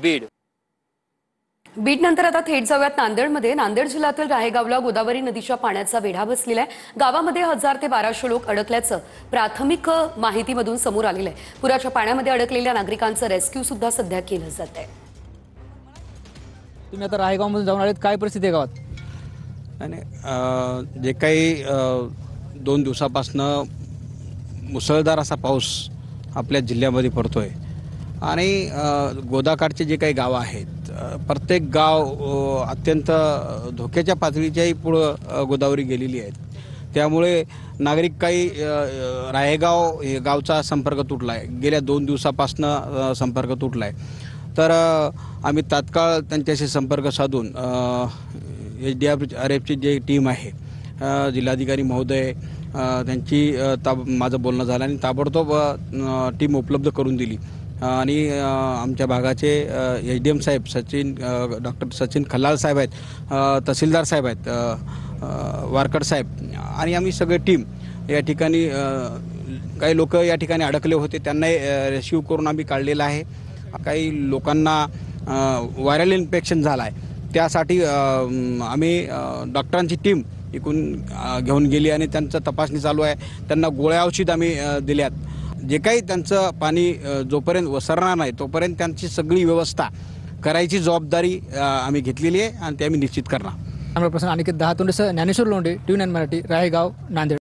बीड। बीडनंतर आता थेट जाऊयात नांदेडमध्ये। नांदेड जिल्ह्यातील राहेगावला गोदावरी नदीच्या पाण्याचा वेढा बसलेला आहे। गावामध्ये 1000 ते 1200 लोक अडकल्याचं प्राथमिक माहितीमधून समोर आलेलं आहे। पुराच्या पाण्यामध्ये अडकलेल्या नागरिकांचं रेस्क्यू सुद्धा सध्या केलं जात आहे। तुम्ही आता राहेगावमध्ये जाऊन आलेत, काय परिस्थिती आहे गावात? आणि जे काही 2 दिवसापासनं मुसळधार असा पाऊस आपल्या जिल्ह्यामध्ये पडतोय आणि गोदाकाठचे जे काही गावं आहेत, प्रत्येक गाव अत्यंत धोक्याच्या पातळीच्याही पुढं गोदावरी गेलेली आहेत। त्यामुळे नागरिक काही राहेगाव हे गावचा संपर्क तुटला आहे, गेल्या 2 दिवसापासनं संपर्क तुटला आहे। तर आम्ही तात्काळ त्यांच्याशी संपर्क साधून SDRFची जी टीम आहे, जिल्हाधिकारी महोदय त्यांची माझं बोलणं झालं आणि ताबडतोब टीम उपलब्ध करून दिली आणि आमच्या भागाचे SDM साहेब डॉक्टर सचिन खल्लाळ साहेब आहेत, तहसीलदार साहेब आहेत, वारकर साहेब आणि आम्ही सगळे टीम या ठिकाणी काही लोक या ठिकाणी अडकले होते, त्यांना रेस्क्यू करून आम्ही काढलेलं आहे। काही लोकांना व्हायरल इन्फेक्शन झालं आहे, त्यासाठी आम्ही डॉक्टरांची टीम इकडून घेऊन गेली आणि त्यांचं तपासणी चालू आहे। त्यांना गोळ्या औषध आम्ही दिल्यात। जे काही त्यांचं पाणी जोपर्यंत वसरणार नाही तोपर्यंत त्यांची सगळी व्यवस्था करायची जबाबदारी आम्ही घेतलेली आहे आणि ते आम्ही निश्चित करणार। कॅमेरा पर्सन अनिकेत दहातोंडेसह ज्ञानेश्वर लोंढे, TV9 मराठी, राहेगाव, नांदेड।